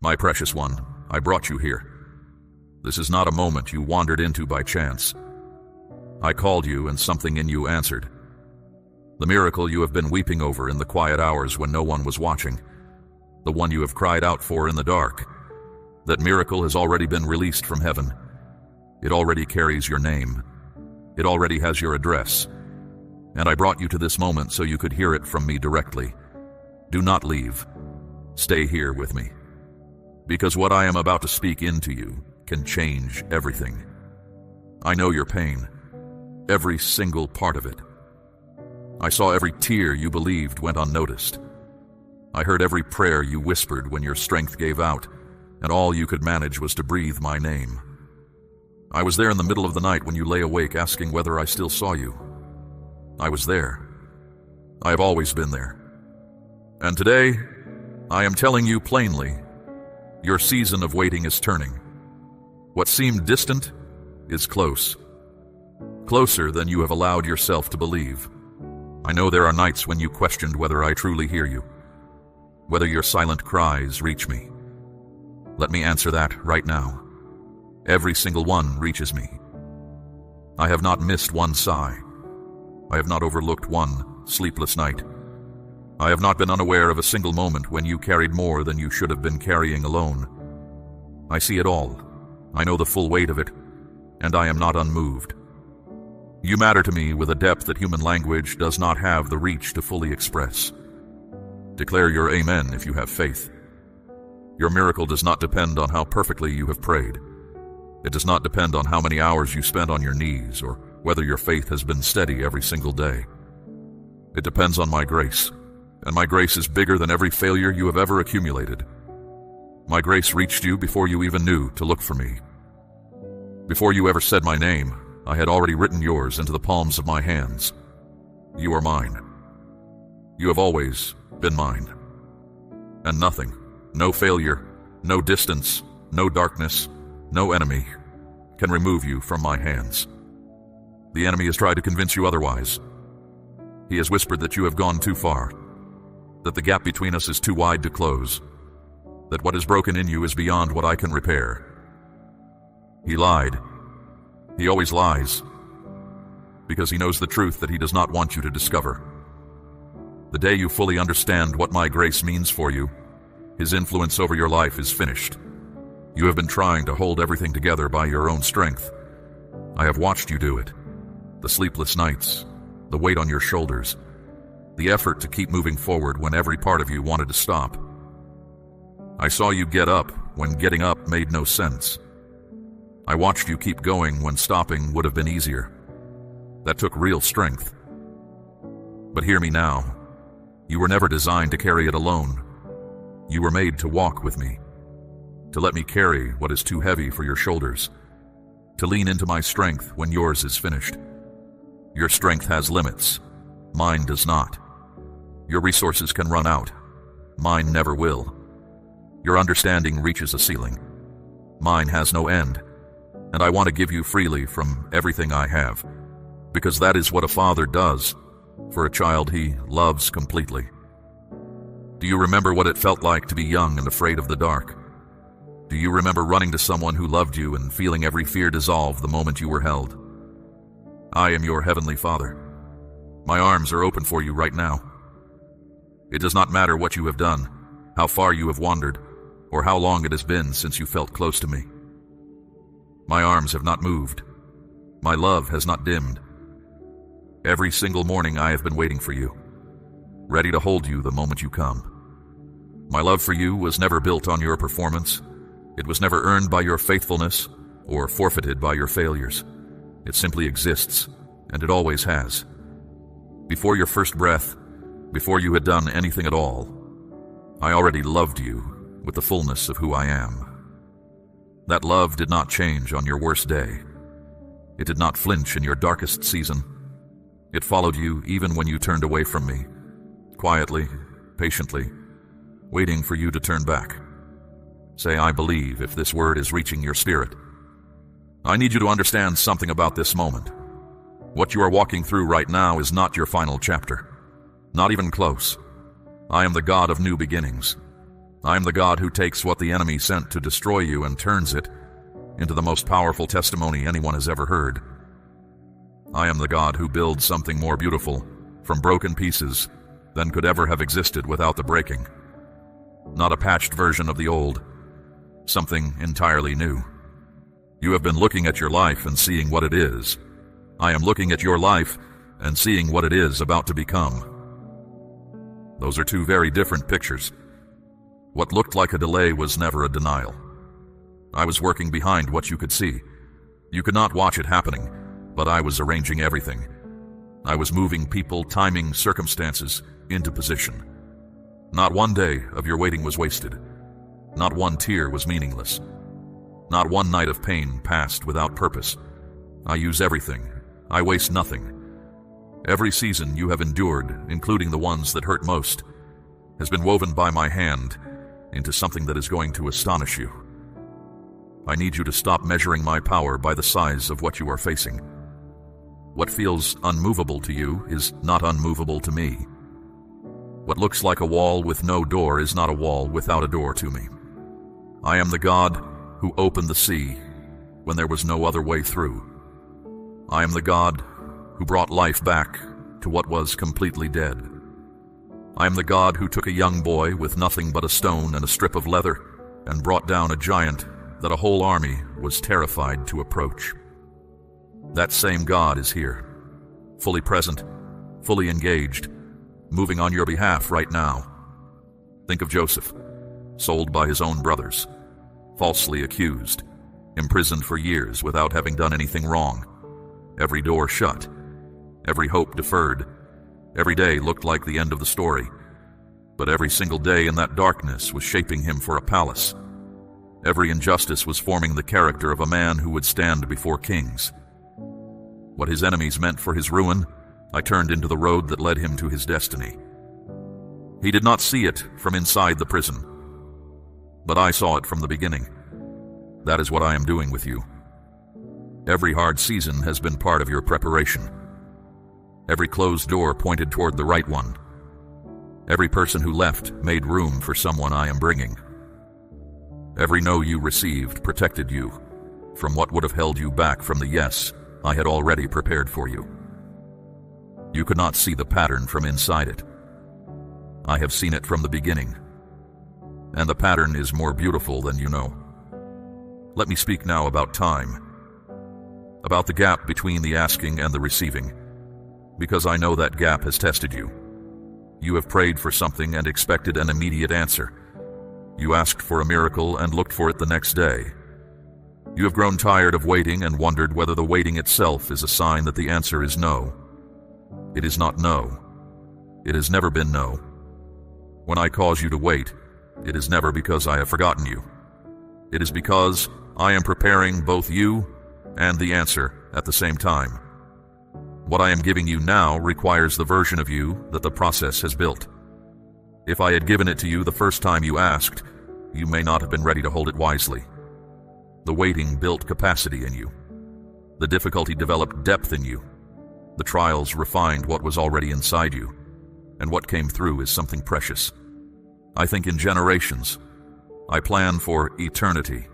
My precious one, I brought you here. This is not a moment you wandered into by chance. I called you and something in you answered. The miracle you have been weeping over in the quiet hours when no one was watching, the one you have cried out for in the dark, that miracle has already been released from heaven. It already carries your name. It already has your address. And I brought you to this moment so you could hear it from me directly. Do not leave. Stay here with me. Because what I am about to speak into you can change everything. I know your pain, every single part of it. I saw every tear you believed went unnoticed. I heard every prayer you whispered when your strength gave out, and all you could manage was to breathe my name. I was there in the middle of the night when you lay awake asking whether I still saw you. I was there. I have always been there. And today, I am telling you plainly, your season of waiting is turning. What seemed distant is close. Closer than you have allowed yourself to believe. I know there are nights when you questioned whether I truly hear you, whether your silent cries reach me. Let me answer that right now. Every single one reaches me. I have not missed one sigh. I have not overlooked one sleepless night. I have not been unaware of a single moment when you carried more than you should have been carrying alone. I see it all. I know the full weight of it, and I am not unmoved. You matter to me with a depth that human language does not have the reach to fully express. Declare your amen if you have faith. Your miracle does not depend on how perfectly you have prayed. It does not depend on how many hours you spent on your knees or whether your faith has been steady every single day. It depends on my grace, and my grace is bigger than every failure you have ever accumulated. My grace reached you before you even knew to look for me. Before you ever said my name, I had already written yours into the palms of my hands. You are mine. You have always been mine. And nothing, no failure, no distance, no darkness, no enemy can remove you from my hands. The enemy has tried to convince you otherwise. He has whispered that you have gone too far, that the gap between us is too wide to close, that what is broken in you is beyond what I can repair. He lied. He always lies, because he knows the truth that he does not want you to discover. The day you fully understand what my grace means for you, his influence over your life is finished. You have been trying to hold everything together by your own strength. I have watched you do it. The sleepless nights, the weight on your shoulders, the effort to keep moving forward when every part of you wanted to stop. I saw you get up when getting up made no sense. I watched you keep going when stopping would have been easier. That took real strength. But hear me now. You were never designed to carry it alone. You were made to walk with me, to let me carry what is too heavy for your shoulders, to lean into my strength when yours is finished. Your strength has limits. Mine does not. Your resources can run out. Mine never will. Your understanding reaches a ceiling. Mine has no end. And I want to give you freely from everything I have, because that is what a father does for a child he loves completely. Do you remember what it felt like to be young and afraid of the dark? Do you remember running to someone who loved you and feeling every fear dissolve the moment you were held? I am your heavenly Father. My arms are open for you right now. It does not matter what you have done, how far you have wandered, or how long it has been since you felt close to me. My arms have not moved. My love has not dimmed. Every single morning I have been waiting for you, ready to hold you the moment you come. My love for you was never built on your performance. It was never earned by your faithfulness or forfeited by your failures. It simply exists, and it always has. Before your first breath, before you had done anything at all, I already loved you with the fullness of who I am. That love did not change on your worst day. It did not flinch in your darkest season. It followed you even when you turned away from me, quietly, patiently, waiting for you to turn back. Say, I believe, if this word is reaching your spirit. I need you to understand something about this moment. What you are walking through right now is not your final chapter. Not even close. I am the God of new beginnings. I am the God who takes what the enemy sent to destroy you and turns it into the most powerful testimony anyone has ever heard. I am the God who builds something more beautiful from broken pieces than could ever have existed without the breaking. Not a patched version of the old, something entirely new. You have been looking at your life and seeing what it is. I am looking at your life and seeing what it is about to become. Those are two very different pictures. What looked like a delay was never a denial. I was working behind what you could see. You could not watch it happening, but I was arranging everything. I was moving people, timing, circumstances into position. Not one day of your waiting was wasted. Not one tear was meaningless. Not one night of pain passed without purpose. I use everything. I waste nothing. Every season you have endured, including the ones that hurt most, has been woven by my hand into something that is going to astonish you. I need you to stop measuring my power by the size of what you are facing. What feels unmovable to you is not unmovable to me. What looks like a wall with no door is not a wall without a door to me. I am the God who opened the sea when there was no other way through. I am the God who brought life back to what was completely dead. I am the God who took a young boy with nothing but a stone and a strip of leather and brought down a giant that a whole army was terrified to approach. That same God is here, fully present, fully engaged, moving on your behalf right now. Think of Joseph, sold by his own brothers, falsely accused, imprisoned for years without having done anything wrong. Every door shut, every hope deferred. Every day looked like the end of the story, but every single day in that darkness was shaping him for a palace. Every injustice was forming the character of a man who would stand before kings. What his enemies meant for his ruin, I turned into the road that led him to his destiny. He did not see it from inside the prison, but I saw it from the beginning. That is what I am doing with you. Every hard season has been part of your preparation. Every closed door pointed toward the right one. Every person who left made room for someone I am bringing. Every no you received protected you from what would have held you back from the yes I had already prepared for you. You could not see the pattern from inside it. I have seen it from the beginning, and the pattern is more beautiful than you know. Let me speak now about time, about the gap between the asking and the receiving, because I know that gap has tested you. You have prayed for something and expected an immediate answer. You asked for a miracle and looked for it the next day. You have grown tired of waiting and wondered whether the waiting itself is a sign that the answer is no. It is not no. It has never been no. When I cause you to wait, it is never because I have forgotten you. It is because I am preparing both you and the answer at the same time. What I am giving you now requires the version of you that the process has built. If I had given it to you the first time you asked, you may not have been ready to hold it wisely. The waiting built capacity in you. The difficulty developed depth in you. The trials refined what was already inside you, and what came through is something precious. I think in generations. I plan for eternity.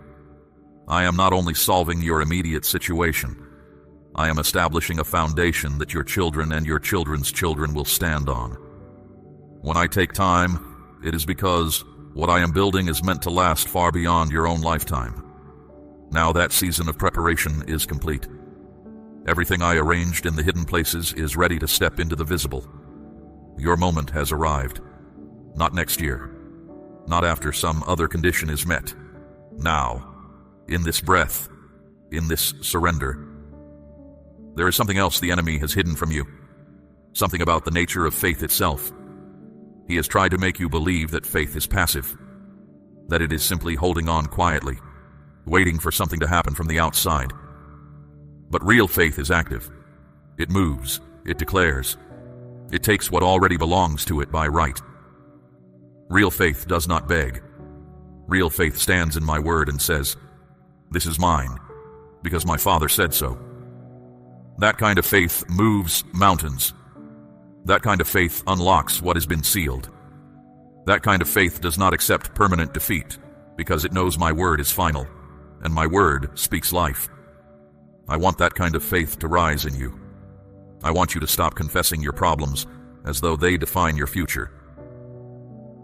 I am not only solving your immediate situation, I am establishing a foundation that your children and your children's children will stand on. When I take time, it is because what I am building is meant to last far beyond your own lifetime. Now that season of preparation is complete. Everything I arranged in the hidden places is ready to step into the visible. Your moment has arrived. Not next year. Not after some other condition is met. Now. In this breath. In this surrender. There is something else the enemy has hidden from you. Something about the nature of faith itself. He has tried to make you believe that faith is passive. That it is simply holding on quietly, waiting for something to happen from the outside. But real faith is active. It moves. It declares. It takes what already belongs to it by right. Real faith does not beg. Real faith stands in my word and says, "This is mine, because my Father said so." That kind of faith moves mountains. That kind of faith unlocks what has been sealed. That kind of faith does not accept permanent defeat, because it knows my word is final, and my word speaks life. I want that kind of faith to rise in you. I want you to stop confessing your problems as though they define your future.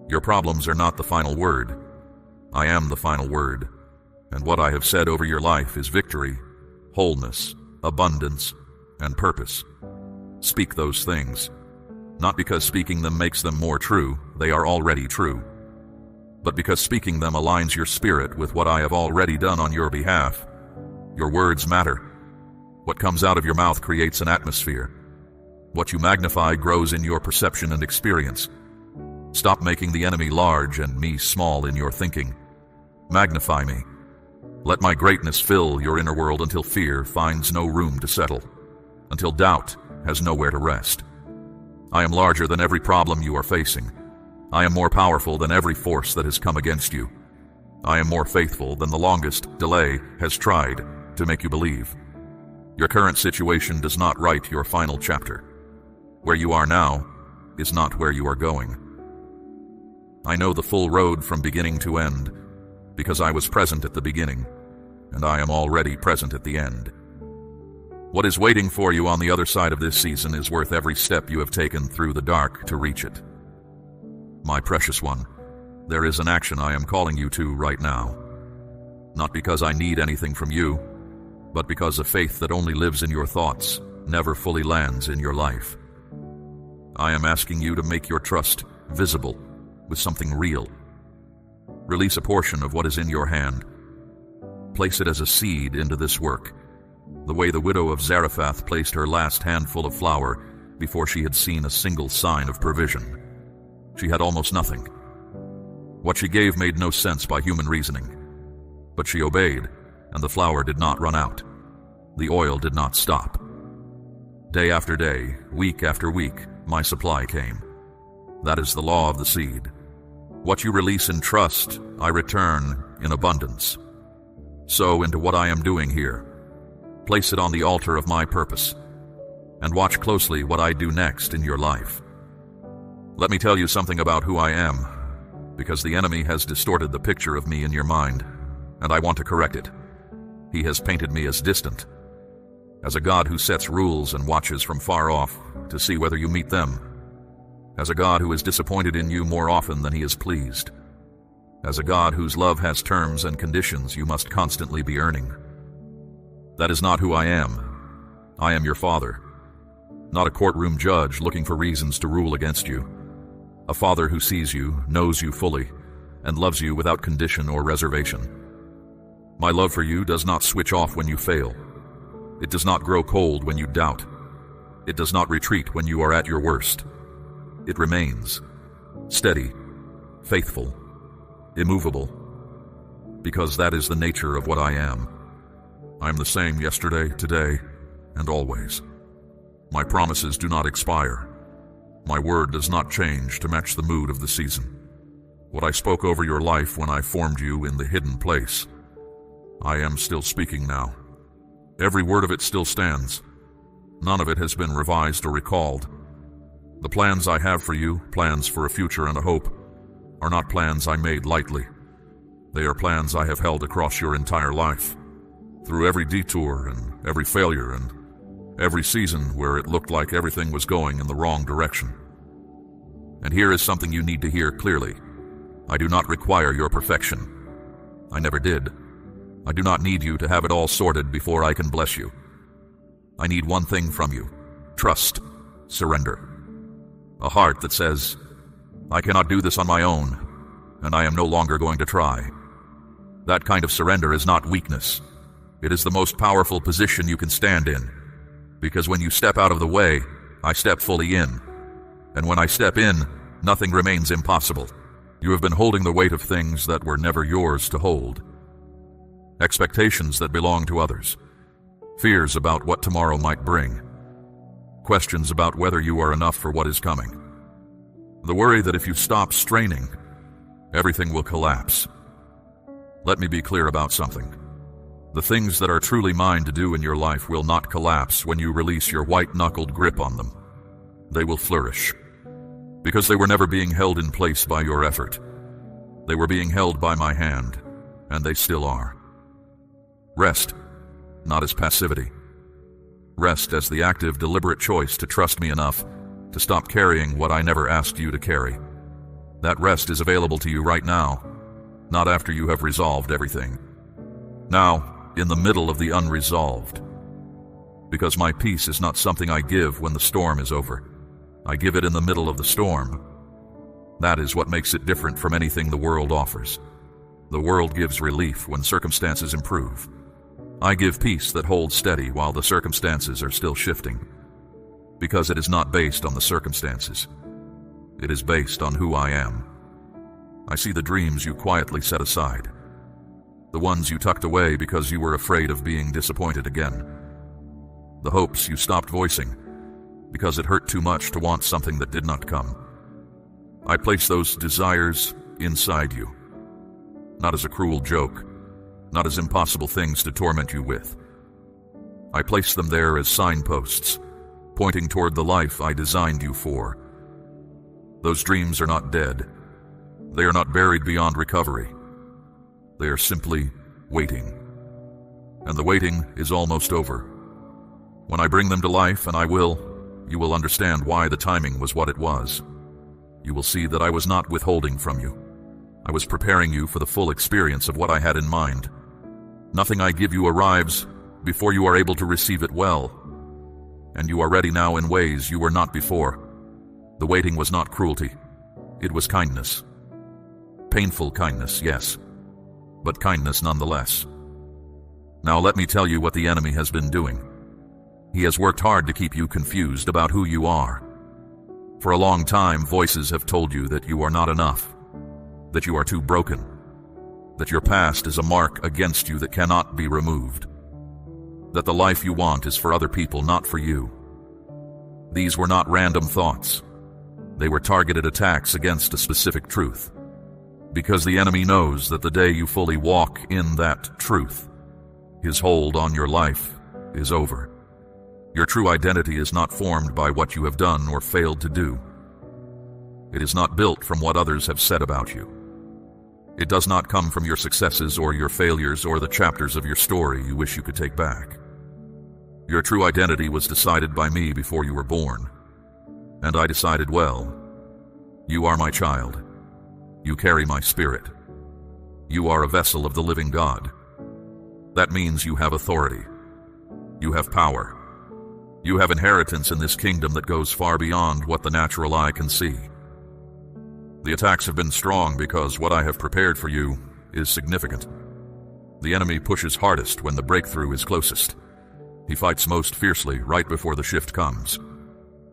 Your problems are not the final word. I am the final word, and what I have said over your life is victory, wholeness, abundance, and purpose. Speak those things, not because speaking them makes them more true, they are already true, but because speaking them aligns your spirit with what I have already done on your behalf. Your words matter. What comes out of your mouth creates an atmosphere. What you magnify grows in your perception and experience. Stop making the enemy large and me small in your thinking. Magnify me. Let my greatness fill your inner world until fear finds no room to settle, until doubt has nowhere to rest. I am larger than every problem you are facing. I am more powerful than every force that has come against you. I am more faithful than the longest delay has tried to make you believe. Your current situation does not write your final chapter. Where you are now is not where you are going. I know the full road from beginning to end, because I was present at the beginning, and I am already present at the end. What is waiting for you on the other side of this season is worth every step you have taken through the dark to reach it. My precious one, there is an action I am calling you to right now. Not because I need anything from you, but because a faith that only lives in your thoughts never fully lands in your life. I am asking you to make your trust visible with something real. Release a portion of what is in your hand. Place it as a seed into this work, the way the widow of Zarephath placed her last handful of flour before she had seen a single sign of provision. She had almost nothing. What she gave made no sense by human reasoning, but she obeyed, and the flour did not run out. The oil did not stop. Day after day, week after week, my supply came. That is the law of the seed. What you release in trust, I return in abundance. Sow into what I am doing here. Place it on the altar of my purpose, and watch closely what I do next in your life. Let me tell you something about who I am, because the enemy has distorted the picture of me in your mind, and I want to correct it. He has painted me as distant, as a God who sets rules and watches from far off to see whether you meet them, as a God who is disappointed in you more often than he is pleased, as a God whose love has terms and conditions you must constantly be earning. That is not who I am. I am your father, not a courtroom judge looking for reasons to rule against you. A father who sees you, knows you fully, and loves you without condition or reservation. My love for you does not switch off when you fail. It does not grow cold when you doubt. It does not retreat when you are at your worst. It remains steady, faithful, immovable, because that is the nature of what I am. I am the same yesterday, today, and always. My promises do not expire. My word does not change to match the mood of the season. What I spoke over your life when I formed you in the hidden place, I am still speaking now. Every word of it still stands. None of it has been revised or recalled. The plans I have for you, plans for a future and a hope, are not plans I made lightly. They are plans I have held across your entire life, through every detour and every failure and every season where it looked like everything was going in the wrong direction. And here is something you need to hear clearly. I do not require your perfection. I never did. I do not need you to have it all sorted before I can bless you. I need one thing from you: trust, surrender. A heart that says, I cannot do this on my own, and I am no longer going to try. That kind of surrender is not weakness. It is the most powerful position you can stand in, because when you step out of the way, I step fully in. And when I step in, nothing remains impossible. You have been holding the weight of things that were never yours to hold. Expectations that belong to others. Fears about what tomorrow might bring. Questions about whether you are enough for what is coming. The worry that if you stop straining, everything will collapse. Let me be clear about something. The things that are truly mine to do in your life will not collapse when you release your white-knuckled grip on them. They will flourish. because they were never being held in place by your effort. They were being held by my hand, and they still are. Rest, not as passivity. Rest as the active, deliberate choice to trust me enough to stop carrying what I never asked you to carry. That rest is available to you right now, not after you have resolved everything. Now, in the middle of the unresolved. Because my peace is not something I give when the storm is over. I give it in the middle of the storm. That is what makes it different from anything the world offers. The world gives relief when circumstances improve. I give peace that holds steady while the circumstances are still shifting. Because it is not based on the circumstances. It is based on who I am. I see the dreams you quietly set aside. The ones you tucked away because you were afraid of being disappointed again. The hopes you stopped voicing because it hurt too much to want something that did not come. I place those desires inside you, not as a cruel joke, not as impossible things to torment you with. I place them there as signposts, pointing toward the life I designed you for. Those dreams are not dead. They are not buried beyond recovery. They are simply waiting. And the waiting is almost over. When I bring them to life, and I will, you will understand why the timing was what it was. You will see that I was not withholding from you. I was preparing you for the full experience of what I had in mind. Nothing I give you arrives before you are able to receive it well. And you are ready now in ways you were not before. The waiting was not cruelty. It was kindness. Painful kindness, yes, but kindness nonetheless. Now let me tell you what the enemy has been doing. He has worked hard to keep you confused about who you are. For a long time, voices have told you that you are not enough, that you are too broken, that your past is a mark against you that cannot be removed, that the life you want is for other people, not for you. These were not random thoughts. They were targeted attacks against a specific truth, because the enemy knows that the day you fully walk in that truth, his hold on your life is over. Your true identity is not formed by what you have done or failed to do. It is not built from what others have said about you. It does not come from your successes or your failures or the chapters of your story you wish you could take back. Your true identity was decided by me before you were born. And I decided, well, you are my child. You carry my spirit. You are a vessel of the living God. That means you have authority. You have power. You have inheritance in this kingdom that goes far beyond what the natural eye can see. The attacks have been strong because what I have prepared for you is significant. The enemy pushes hardest when the breakthrough is closest. He fights most fiercely right before the shift comes.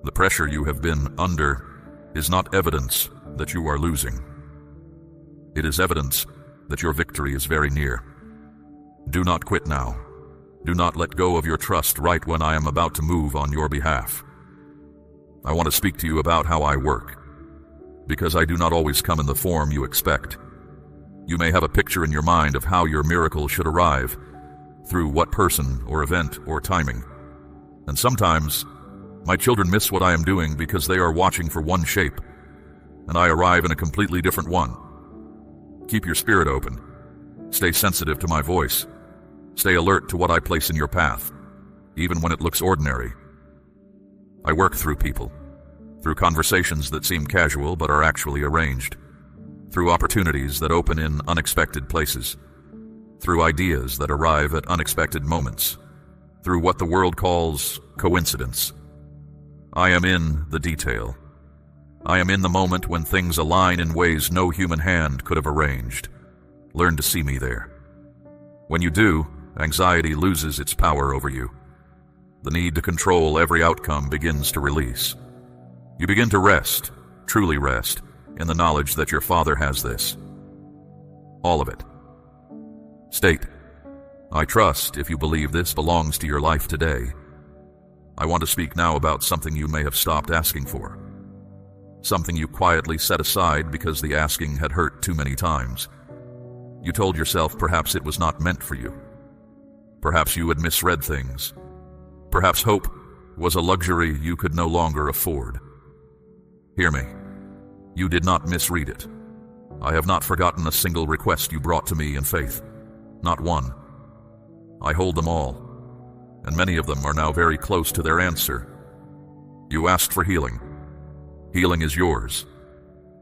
The pressure you have been under is not evidence that you are losing. It is evidence that your victory is very near. Do not quit now. Do not let go of your trust right when I am about to move on your behalf. I want to speak to you about how I work, because I do not always come in the form you expect. You may have a picture in your mind of how your miracle should arrive, through what person or event or timing. And sometimes, my children miss what I am doing because they are watching for one shape, and I arrive in a completely different one. Keep your spirit open. Stay sensitive to my voice. Stay alert to what I place in your path, even when it looks ordinary. I work through people, through conversations that seem casual but are actually arranged, through opportunities that open in unexpected places, through ideas that arrive at unexpected moments, through what the world calls coincidence. I am in the detail. I am in the moment when things align in ways no human hand could have arranged. Learn to see me there. When you do, anxiety loses its power over you. The need to control every outcome begins to release. You begin to rest, truly rest, in the knowledge that your Father has this. All of it. State, I trust if you believe this belongs to your life today. I want to speak now about something you may have stopped asking for. Something you quietly set aside because the asking had hurt too many times. You told yourself perhaps it was not meant for you. Perhaps you had misread things. Perhaps hope was a luxury you could no longer afford. Hear me. You did not misread it. I have not forgotten a single request you brought to me in faith. Not one. I hold them all, and many of them are now very close to their answer. You asked for healing. Healing is yours.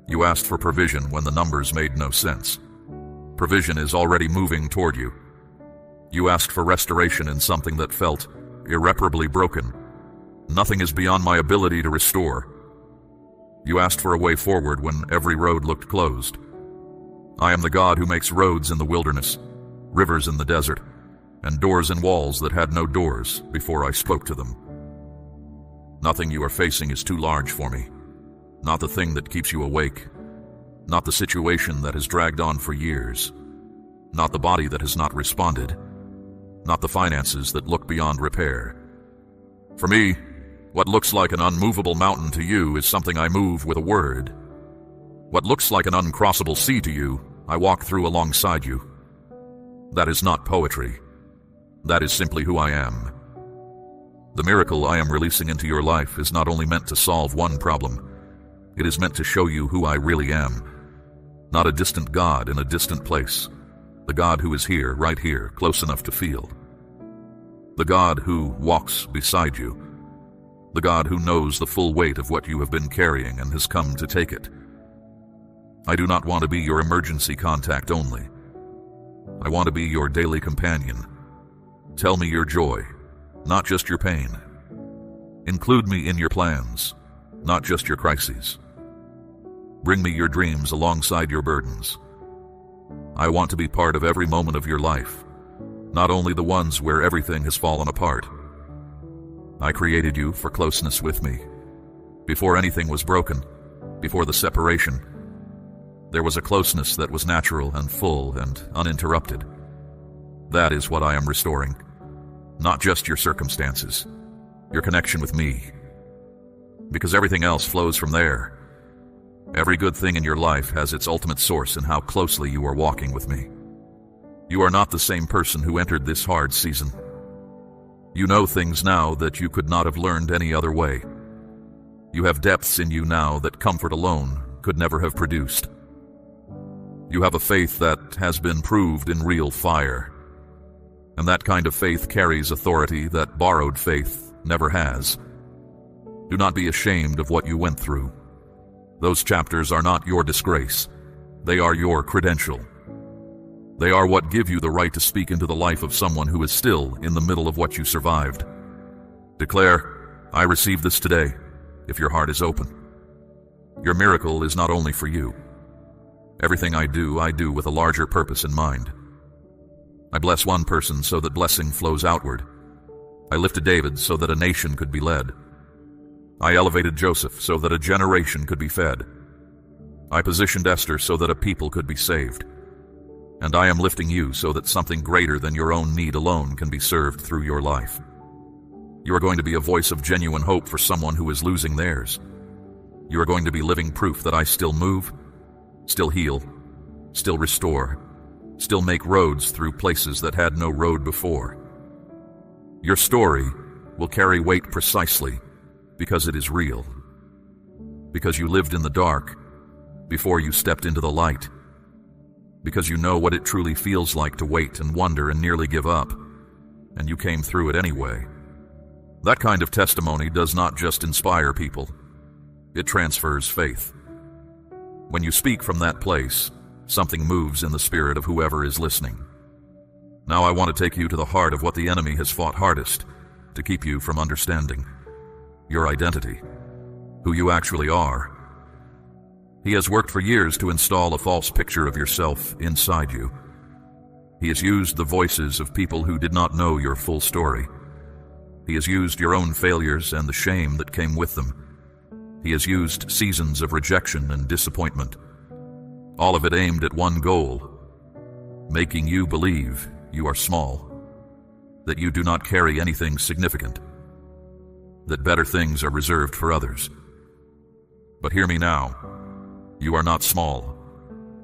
You asked for provision when the numbers made no sense. Provision is already moving toward you. You asked for restoration in something that felt irreparably broken. Nothing is beyond my ability to restore. You asked for a way forward when every road looked closed. I am the God who makes roads in the wilderness, rivers in the desert, and doors in walls that had no doors before I spoke to them. Nothing you are facing is too large for me. Not the thing that keeps you awake. Not the situation that has dragged on for years. Not the body that has not responded. Not the finances that look beyond repair. For me, what looks like an unmovable mountain to you is something I move with a word. What looks like an uncrossable sea to you, I walk through alongside you. That is not poetry. That is simply who I am. The miracle I am releasing into your life is not only meant to solve one problem, it is meant to show you who I really am. Not a distant God in a distant place. The God who is here, right here, close enough to feel. The God who walks beside you. The God who knows the full weight of what you have been carrying and has come to take it. I do not want to be your emergency contact only. I want to be your daily companion. Tell me your joy, not just your pain. Include me in your plans, not just your crises. Bring me your dreams alongside your burdens. I want to be part of every moment of your life, not only the ones where everything has fallen apart. I created you for closeness with me. Before anything was broken, before the separation, there was a closeness that was natural and full and uninterrupted. That is what I am restoring. Not just your circumstances, your connection with me. Because everything else flows from there. Every good thing in your life has its ultimate source in how closely you are walking with me. You are not the same person who entered this hard season. You know things now that you could not have learned any other way. You have depths in you now that comfort alone could never have produced. You have a faith that has been proved in real fire. And that kind of faith carries authority that borrowed faith never has. Do not be ashamed of what you went through. Those chapters are not your disgrace. They are your credential. They are what give you the right to speak into the life of someone who is still in the middle of what you survived. Declare, I receive this today, if your heart is open. Your miracle is not only for you. Everything I do with a larger purpose in mind. I bless one person so that blessing flows outward. I lifted David so that a nation could be led. I elevated Joseph so that a generation could be fed. I positioned Esther so that a people could be saved. And I am lifting you so that something greater than your own need alone can be served through your life. You are going to be a voice of genuine hope for someone who is losing theirs. You are going to be living proof that I still move, still heal, still restore, still make roads through places that had no road before. Your story will carry weight precisely because it is real. Because you lived in the dark before you stepped into the light. Because you know what it truly feels like to wait and wonder and nearly give up, and you came through it anyway. That kind of testimony does not just inspire people, it transfers faith. When you speak from that place, something moves in the spirit of whoever is listening. Now I want to take you to the heart of what the enemy has fought hardest to keep you from understanding. Your identity, who you actually are. He has worked for years to install a false picture of yourself inside you. He has used the voices of people who did not know your full story. He has used your own failures and the shame that came with them. He has used seasons of rejection and disappointment. All of it aimed at one goal, making you believe you are small, that you do not carry anything significant, that better things are reserved for others. But hear me now. You are not small.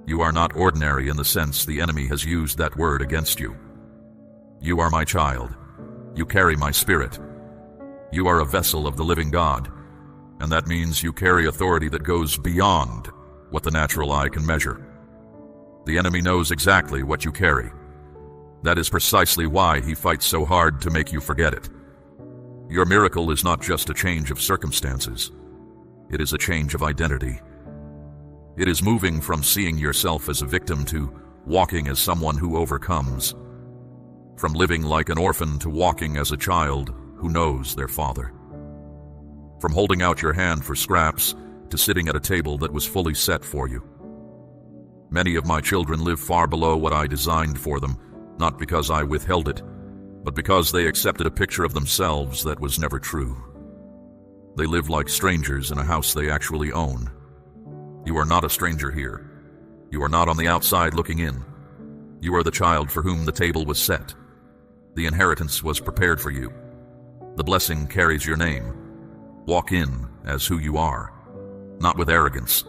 You are not ordinary in the sense the enemy has used that word against you. You are my child. You carry my spirit. You are a vessel of the living God, and that means you carry authority that goes beyond what the natural eye can measure. The enemy knows exactly what you carry. That is precisely why he fights so hard to make you forget it. Your miracle is not just a change of circumstances. It is a change of identity. It is moving from seeing yourself as a victim to walking as someone who overcomes. From living like an orphan to walking as a child who knows their father. From holding out your hand for scraps to sitting at a table that was fully set for you. Many of my children live far below what I designed for them, not because I withheld it, but because they accepted a picture of themselves that was never true. They live like strangers in a house they actually own. You are not a stranger here. You are not on the outside looking in. You are the child for whom the table was set. The inheritance was prepared for you. The blessing carries your name. Walk in as who you are, not with arrogance,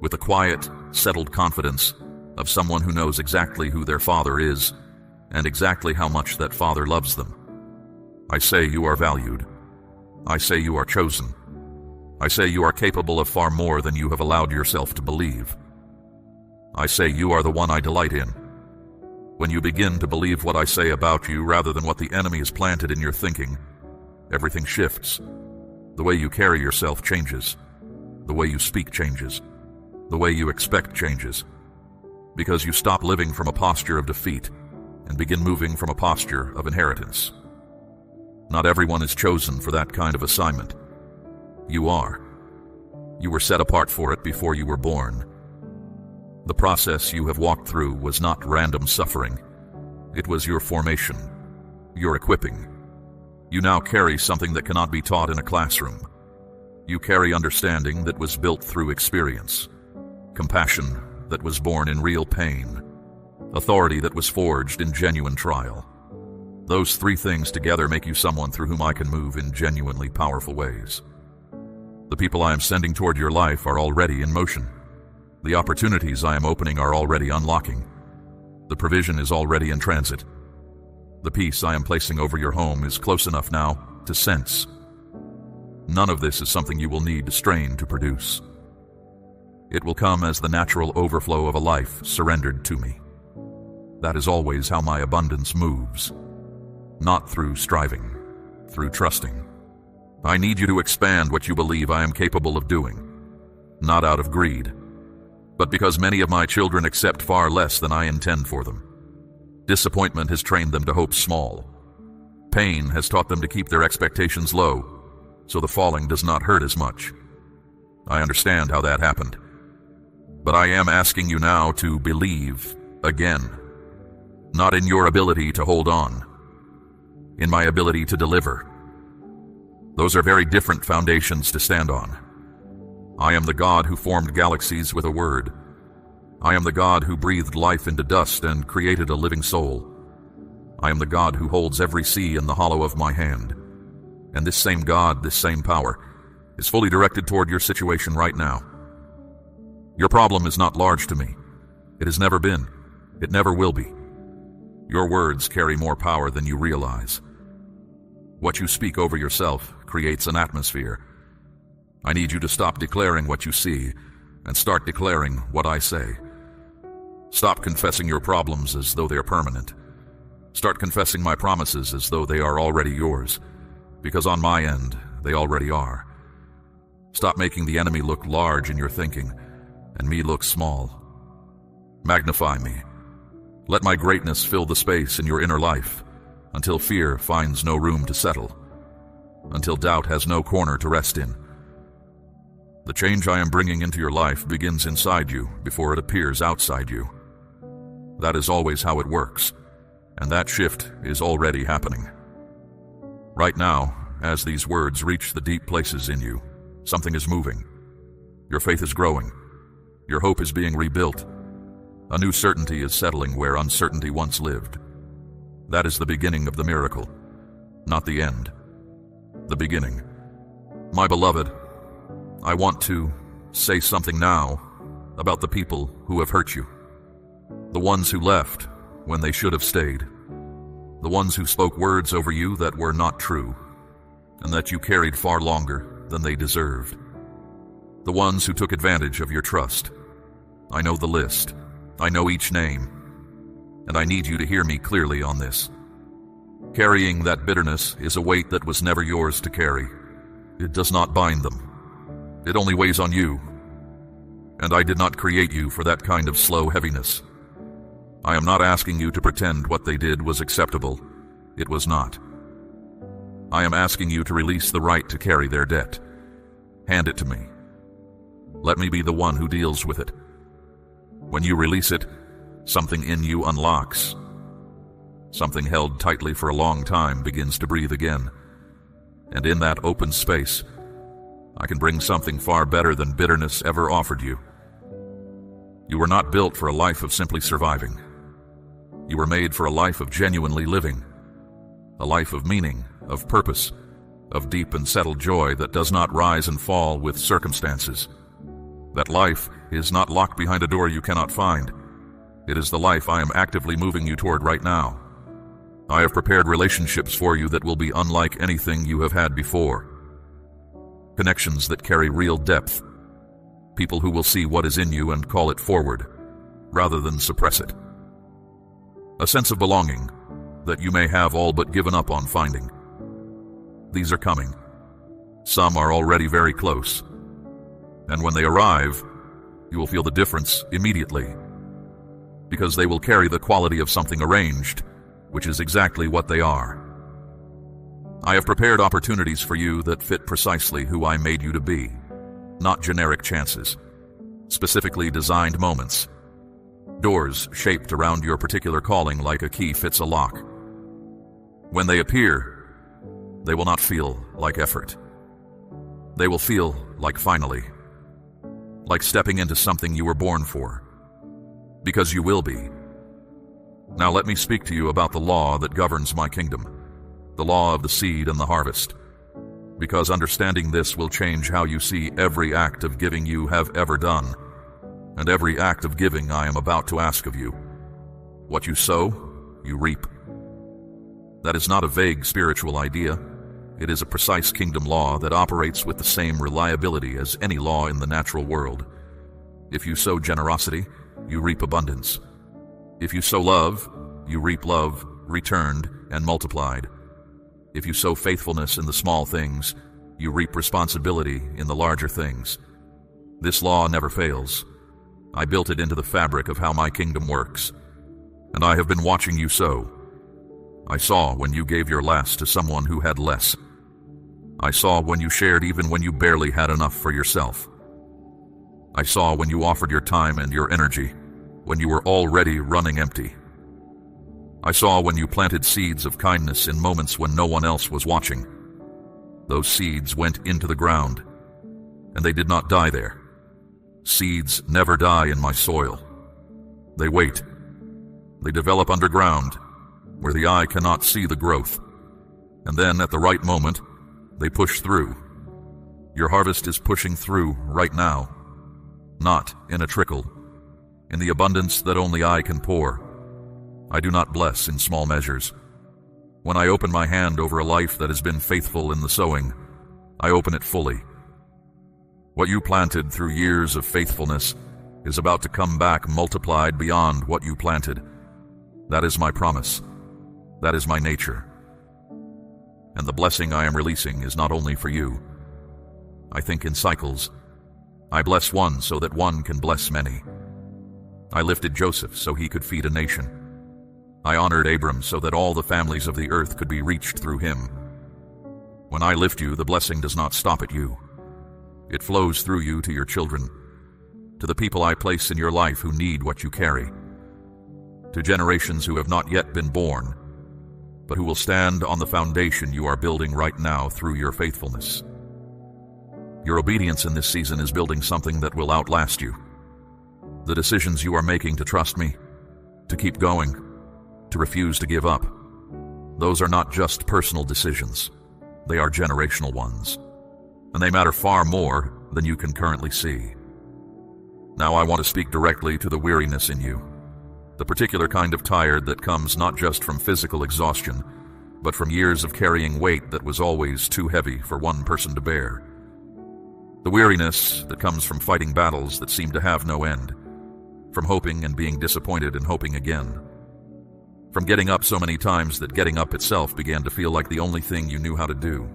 with the quiet, settled confidence of someone who knows exactly who their father is and exactly how much that father loves them. I say you are valued. I say you are chosen. I say you are capable of far more than you have allowed yourself to believe. I say you are the one I delight in. When you begin to believe what I say about you rather than what the enemy has planted in your thinking, everything shifts. The way you carry yourself changes. The way you speak changes. The way you expect changes. Because you stop living from a posture of defeat and begin moving from a posture of inheritance. Not everyone is chosen for that kind of assignment. You are. You were set apart for it before you were born. The process you have walked through was not random suffering. It was your formation, your equipping. You now carry something that cannot be taught in a classroom. You carry understanding that was built through experience, compassion that was born in real pain, authority that was forged in genuine trial. Those three things together make you someone through whom I can move in genuinely powerful ways. The people I am sending toward your life are already in motion. The opportunities I am opening are already unlocking. The provision is already in transit. The peace I am placing over your home is close enough now to sense. None of this is something you will need to strain to produce. It will come as the natural overflow of a life surrendered to me. That is always how my abundance moves. Not through striving, through trusting. I need you to expand what you believe I am capable of doing, not out of greed, but because many of my children accept far less than I intend for them. Disappointment has trained them to hope small. Pain has taught them to keep their expectations low, so the falling does not hurt as much. I understand how that happened. But I am asking you now to believe again, not in your ability to hold on, in my ability to deliver. Those are very different foundations to stand on. I am the God who formed galaxies with a word. I am the God who breathed life into dust and created a living soul. I am the God who holds every sea in the hollow of my hand. And this same God, this same power, is fully directed toward your situation right now. Your problem is not large to me. It has never been. It never will be. Your words carry more power than you realize. What you speak over yourself creates an atmosphere. I need you to stop declaring what you see and start declaring what I say. Stop confessing your problems as though they are permanent. Start confessing my promises as though they are already yours, because on my end, they already are. Stop making the enemy look large in your thinking and me look small. Magnify me. Let my greatness fill the space in your inner life until fear finds no room to settle, until doubt has no corner to rest in. The change I am bringing into your life begins inside you before it appears outside you. That is always how it works, and that shift is already happening. Right now, as these words reach the deep places in you, something is moving. Your faith is growing. Your hope is being rebuilt. A new certainty is settling where uncertainty once lived. That is the beginning of the miracle, not the end. The beginning. My beloved, I want to say something now about the people who have hurt you. The ones who left when they should have stayed. The ones who spoke words over you that were not true, and that you carried far longer than they deserved. The ones who took advantage of your trust, I know the list. I know each name. And I need you to hear me clearly on this. Carrying that bitterness is a weight that was never yours to carry. It does not bind them. It only weighs on you. And I did not create you for that kind of slow heaviness. I am not asking you to pretend what they did was acceptable. It was not. I am asking you to release the right to carry their debt. Hand it to me. Let me be the one who deals with it. When you release it, something in you unlocks. Something held tightly for a long time begins to breathe again. And in that open space, I can bring something far better than bitterness ever offered you. You were not built for a life of simply surviving. You were made for a life of genuinely living. A life of meaning, of purpose, of deep and settled joy that does not rise and fall with circumstances. That life is not locked behind a door you cannot find. It is the life I am actively moving you toward right now. I have prepared relationships for you that will be unlike anything you have had before. Connections that carry real depth. People who will see what is in you and call it forward, rather than suppress it. A sense of belonging that you may have all but given up on finding. These are coming. Some are already very close. And when they arrive, you will feel the difference immediately, because they will carry the quality of something arranged, which is exactly what they are. I have prepared opportunities for you that fit precisely who I made you to be, not generic chances, specifically designed moments, doors shaped around your particular calling like a key fits a lock. When they appear, they will not feel like effort. They will feel like finally, like stepping into something you were born for, because you will be. Now let me speak to you about the law that governs my kingdom, the law of the seed and the harvest, because understanding this will change how you see every act of giving you have ever done, and every act of giving I am about to ask of you. What you sow, you reap. That is not a vague spiritual idea. It is a precise kingdom law that operates with the same reliability as any law in the natural world. If you sow generosity, you reap abundance. If you sow love, you reap love, returned and multiplied. If you sow faithfulness in the small things, you reap responsibility in the larger things. This law never fails. I built it into the fabric of how my kingdom works. And I have been watching you sow. I saw when you gave your last to someone who had less. I saw when you shared even when you barely had enough for yourself. I saw when you offered your time and your energy, when you were already running empty. I saw when you planted seeds of kindness in moments when no one else was watching. Those seeds went into the ground, and they did not die there. Seeds never die in my soil. They wait. They develop underground, where the eye cannot see the growth. And then, at the right moment, they push through. Your harvest is pushing through right now, not in a trickle, in the abundance that only I can pour. I do not bless in small measures. When I open my hand over a life that has been faithful in the sowing, I open it fully. What you planted through years of faithfulness is about to come back multiplied beyond what you planted. That is my promise. That is my nature. And the blessing I am releasing is not only for you. I think in cycles. I bless one so that one can bless many. I lifted Joseph so he could feed a nation. I honored Abram so that all the families of the earth could be reached through him. When I lift you, the blessing does not stop at you. It flows through you to your children, to the people I place in your life who need what you carry, to generations who have not yet been born, but who will stand on the foundation you are building right now through your faithfulness. Your obedience in this season is building something that will outlast you. The decisions you are making to trust me, to keep going, to refuse to give up, those are not just personal decisions. They are generational ones, and they matter far more than you can currently see. Now I want to speak directly to the weariness in you, the particular kind of tired that comes not just from physical exhaustion, but from years of carrying weight that was always too heavy for one person to bear. The weariness that comes from fighting battles that seem to have no end, from hoping and being disappointed and hoping again. From getting up so many times that getting up itself began to feel like the only thing you knew how to do.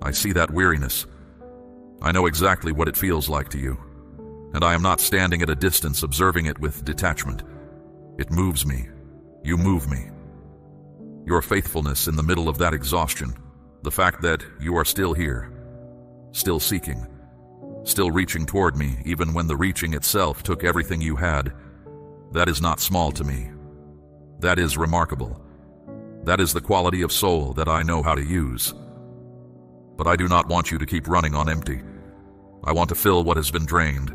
I see that weariness. I know exactly what it feels like to you, and I am not standing at a distance observing it with detachment. It moves me. You move me. Your faithfulness in the middle of that exhaustion, the fact that you are still here, still seeking, still reaching toward me even when the reaching itself took everything you had, that is not small to me. That is remarkable. That is the quality of soul that I know how to use. But I do not want you to keep running on empty. I want to fill what has been drained.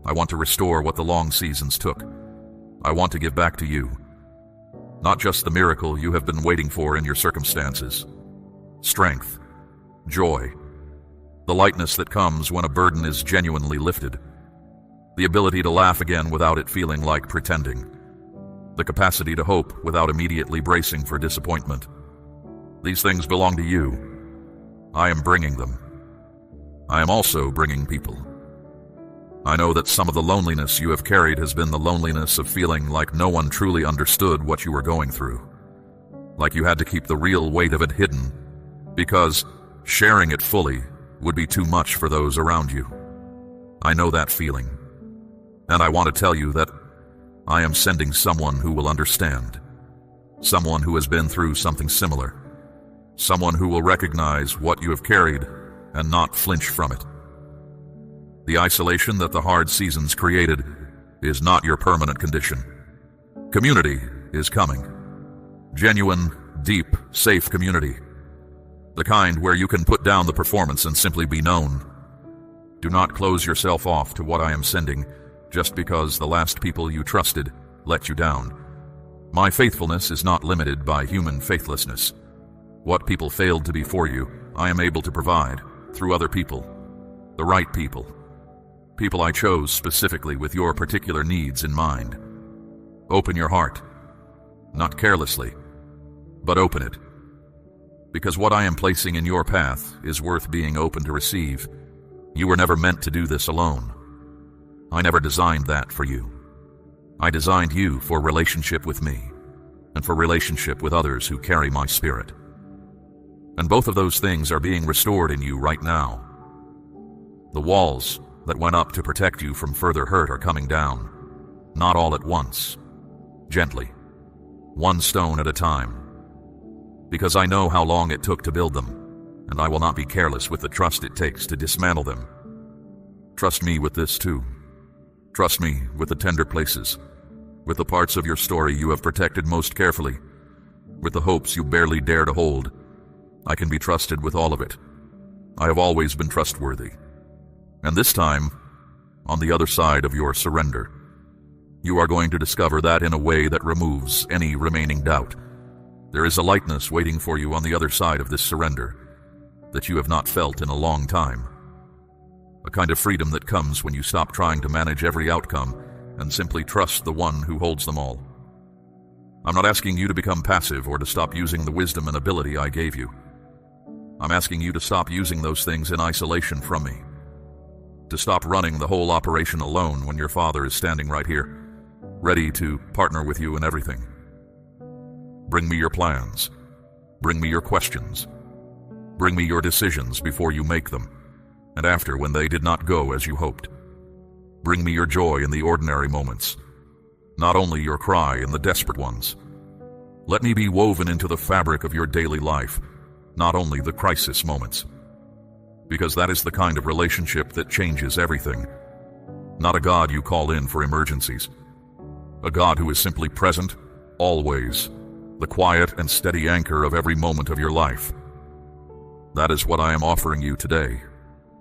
I want to restore what the long seasons took. I want to give back to you, not just the miracle you have been waiting for in your circumstances. Strength, joy, the lightness that comes when a burden is genuinely lifted, the ability to laugh again without it feeling like pretending, the capacity to hope without immediately bracing for disappointment. These things belong to you. I am bringing them. I am also bringing people. I know that some of the loneliness you have carried has been the loneliness of feeling like no one truly understood what you were going through, like you had to keep the real weight of it hidden, because sharing it fully would be too much for those around you. I know that feeling, and I want to tell you that I am sending someone who will understand, someone who has been through something similar, someone who will recognize what you have carried and not flinch from it. The isolation that the hard seasons created is not your permanent condition. Community is coming. Genuine, deep, safe community. The kind where you can put down the performance and simply be known. Do not close yourself off to what I am sending just because the last people you trusted let you down. My faithfulness is not limited by human faithlessness. What people failed to be for you, I am able to provide through other people, the right people. People I chose specifically with your particular needs in mind. Open your heart, not carelessly, but open it. Because what I am placing in your path is worth being open to receive. You were never meant to do this alone. I never designed that for you. I designed you for relationship with me, and for relationship with others who carry my spirit. And both of those things are being restored in you right now. The walls that went up to protect you from further hurt are coming down, not all at once, gently, one stone at a time. Because I know how long it took to build them, and I will not be careless with the trust it takes to dismantle them. Trust me with this too. Trust me with the tender places, with the parts of your story you have protected most carefully, with the hopes you barely dare to hold. I can be trusted with all of it. I have always been trustworthy. And this time, on the other side of your surrender, you are going to discover that in a way that removes any remaining doubt. There is a lightness waiting for you on the other side of this surrender that you have not felt in a long time. A kind of freedom that comes when you stop trying to manage every outcome and simply trust the one who holds them all. I'm not asking you to become passive or to stop using the wisdom and ability I gave you. I'm asking you to stop using those things in isolation from me. To stop running the whole operation alone when your Father is standing right here, ready to partner with you in everything. Bring me your plans. Bring me your questions. Bring me your decisions before you make them, and after when they did not go as you hoped. Bring me your joy in the ordinary moments, not only your cry in the desperate ones. Let me be woven into the fabric of your daily life, not only the crisis moments. Because that is the kind of relationship that changes everything. Not a God you call in for emergencies. A God who is simply present, always, the quiet and steady anchor of every moment of your life. That is what I am offering you today.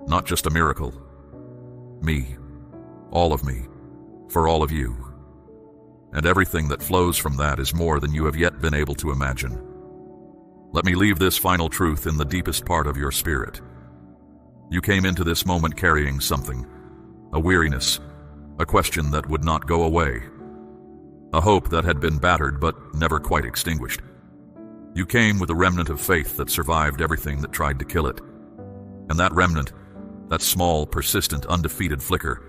Not just a miracle. Me. All of me. For all of you. And everything that flows from that is more than you have yet been able to imagine. Let me leave this final truth in the deepest part of your spirit. You came into this moment carrying something, a weariness, a question that would not go away, a hope that had been battered but never quite extinguished. You came with a remnant of faith that survived everything that tried to kill it. And that remnant, that small, persistent, undefeated flicker,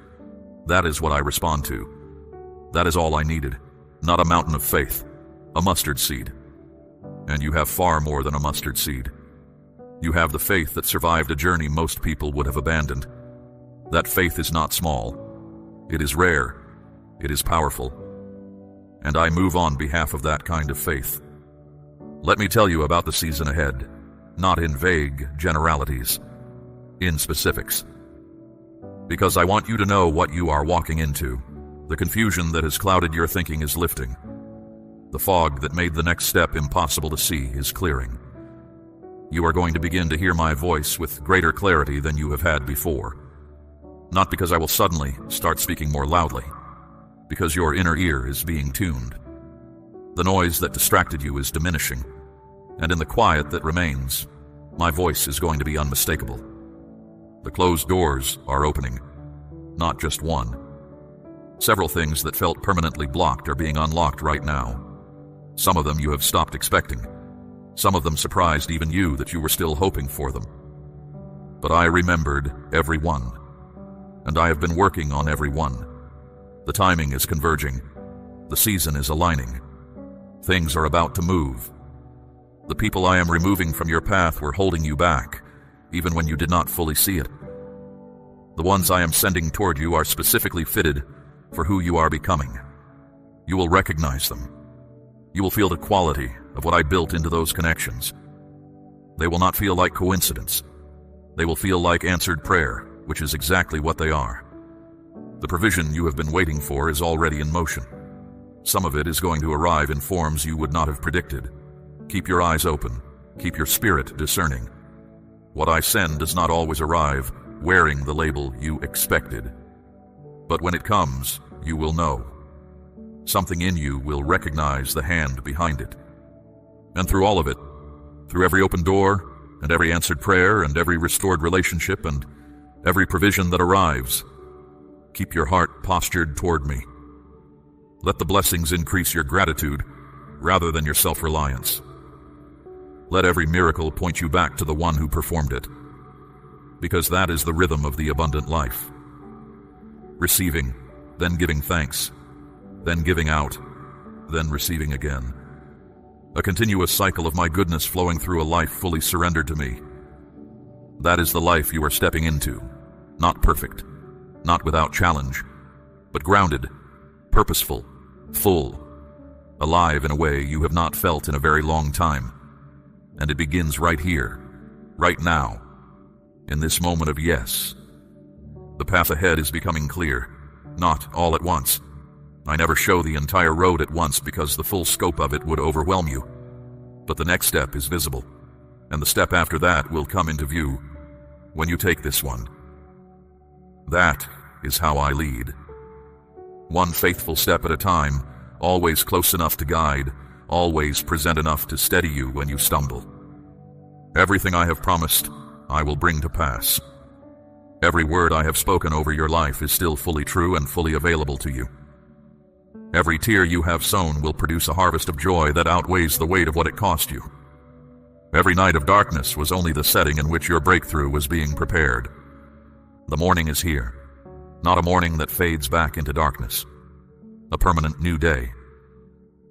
that is what I respond to. That is all I needed. Not a mountain of faith, a mustard seed. And you have far more than a mustard seed. You have the faith that survived a journey most people would have abandoned. That faith is not small. It is rare. It is powerful. And I move on behalf of that kind of faith. Let me tell you about the season ahead, not in vague generalities, in specifics. Because I want you to know what you are walking into. The confusion that has clouded your thinking is lifting. The fog that made the next step impossible to see is clearing. You are going to begin to hear my voice with greater clarity than you have had before. Not because I will suddenly start speaking more loudly, because your inner ear is being tuned. The noise that distracted you is diminishing, and in the quiet that remains, my voice is going to be unmistakable. The closed doors are opening, not just one. Several things that felt permanently blocked are being unlocked right now. Some of them you have stopped expecting. Some of them surprised even you that you were still hoping for them. But I remembered every one, and I have been working on every one. The timing is converging. The season is aligning. Things are about to move. The people I am removing from your path were holding you back, even when you did not fully see it. The ones I am sending toward you are specifically fitted for who you are becoming. You will recognize them. You will feel the quality of what I built into those connections. They will not feel like coincidence. They will feel like answered prayer, which is exactly what they are. The provision you have been waiting for is already in motion. Some of it is going to arrive in forms you would not have predicted. Keep your eyes open. Keep your spirit discerning. What I send does not always arrive wearing the label you expected. But when it comes, you will know. Something in you will recognize the hand behind it. And through all of it, through every open door, and every answered prayer, and every restored relationship, and every provision that arrives, keep your heart postured toward me. Let the blessings increase your gratitude rather than your self-reliance. Let every miracle point you back to the one who performed it, because that is the rhythm of the abundant life. Receiving, then giving thanks, then giving out, then receiving again. A continuous cycle of my goodness flowing through a life fully surrendered to me. That is the life you are stepping into. Not perfect, not without challenge, but grounded, purposeful, full, alive in a way you have not felt in a very long time. And it begins right here, right now, in this moment of yes. The path ahead is becoming clear, not all at once. I never show the entire road at once because the full scope of it would overwhelm you. But the next step is visible, and the step after that will come into view when you take this one. That is how I lead. One faithful step at a time, always close enough to guide, always present enough to steady you when you stumble. Everything I have promised, I will bring to pass. Every word I have spoken over your life is still fully true and fully available to you. Every tear you have sown will produce a harvest of joy that outweighs the weight of what it cost you. Every night of darkness was only the setting in which your breakthrough was being prepared. The morning is here, not a morning that fades back into darkness. A permanent new day.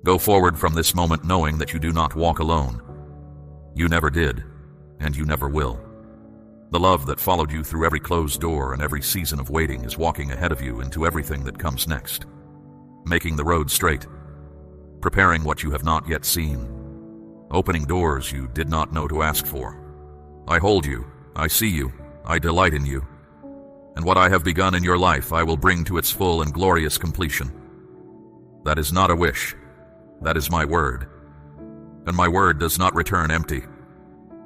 Go forward from this moment knowing that you do not walk alone. You never did, and you never will. The love that followed you through every closed door and every season of waiting is walking ahead of you into everything that comes next. Making the road straight, preparing what you have not yet seen, opening doors you did not know to ask for. I hold you, I see you, I delight in you, and what I have begun in your life I will bring to its full and glorious completion. That is not a wish, that is my word, and my word does not return empty.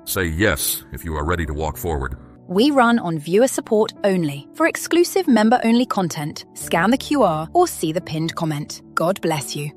Say yes if you are ready to walk forward. We run on viewer support only. For exclusive member-only content, scan the QR or see the pinned comment. God bless you.